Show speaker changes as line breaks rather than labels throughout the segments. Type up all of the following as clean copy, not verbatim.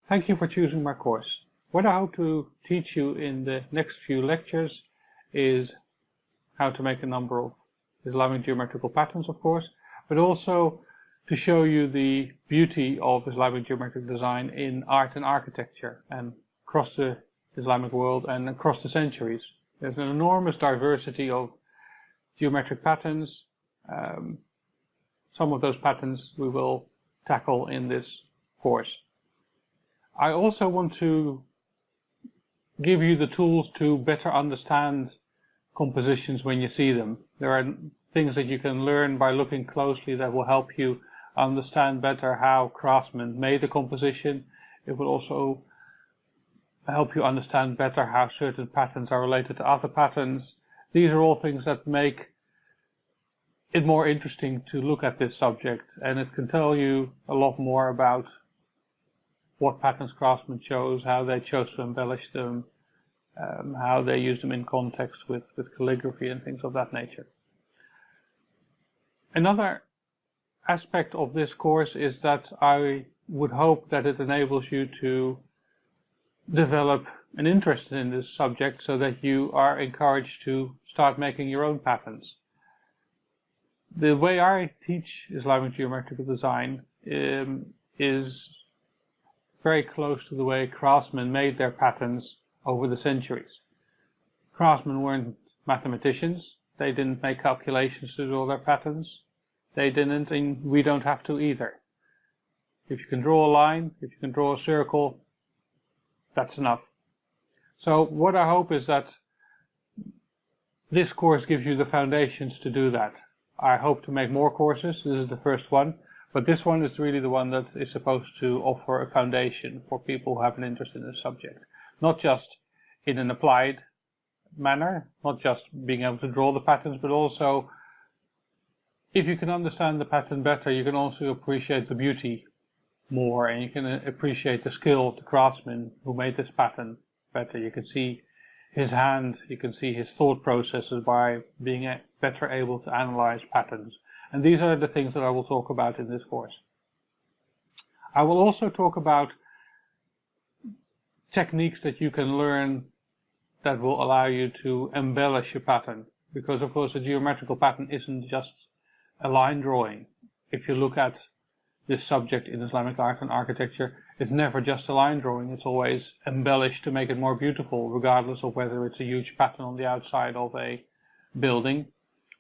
Thank you for choosing my course. What I hope to teach you in the next few lectures is how to make a number of Islamic geometrical patterns, of course, but also to show you the beauty of Islamic geometric design in art and architecture and across the Islamic world and across the centuries. There's an enormous diversity of geometric patterns. Some of those patterns we will tackle in this course. I also want to give you the tools to better understand compositions when you see them. There are things that you can learn by looking closely that will help you understand better how craftsmen made the composition. It will also help you understand better how certain patterns are related to other patterns. These are all things that make it more interesting to look at this subject, and it can tell you a lot more about what patterns craftsmen chose, how they chose to embellish them, how they used them in context with calligraphy and things of that nature. Another aspect of this course is that I would hope that it enables you to develop an interest in this subject so that you are encouraged to start making your own patterns. The way I teach Islamic geometrical design is very close to the way craftsmen made their patterns over the centuries. Craftsmen weren't mathematicians. They didn't make calculations to draw their patterns. They didn't, and we don't have to either. If you can draw a line, if you can draw a circle, that's enough. So what I hope is that this course gives you the foundations to do that. I hope to make more courses. This is the first one. But this one is really the one that is supposed to offer a foundation for people who have an interest in this subject. Not just in an applied manner, not just being able to draw the patterns, but also if you can understand the pattern better, you can also appreciate the beauty more, and you can appreciate the skill of the craftsman who made this pattern better. You can see his hand, you can see his thought processes by being better able to analyze patterns. And these are the things that I will talk about in this course. I will also talk about techniques that you can learn that will allow you to embellish your pattern. Because of course a geometrical pattern isn't just a line drawing. If you look at this subject in Islamic art and architecture, it's never just a line drawing. It's always embellished to make it more beautiful, regardless of whether it's a huge pattern on the outside of a building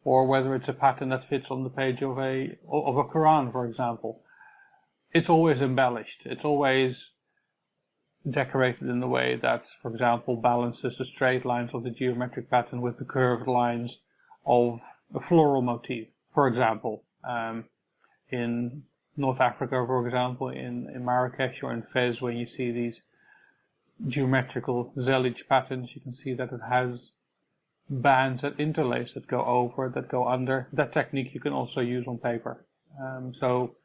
or whether it's a pattern that fits on the page of a Quran, for example. It's always embellished. It's always decorated in a way that, for example, balances the straight lines of the geometric pattern with the curved lines of a floral motif. For example, in North Africa, for example, in Marrakesh or in Fez, when you see these geometrical zellige patterns, you can see that it has bands that interlace, that go over, that go under. That technique you can also use on paper. So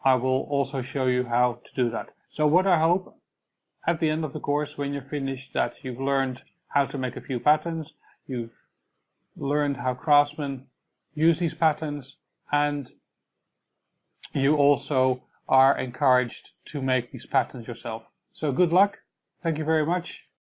I will also show you how to do that. So what I hope at the end of the course, when you're finished, that you've learned how to make a few patterns, you've learned how craftsmen use these patterns, and you also are encouraged to make these patterns yourself. So good luck. Thank you very much.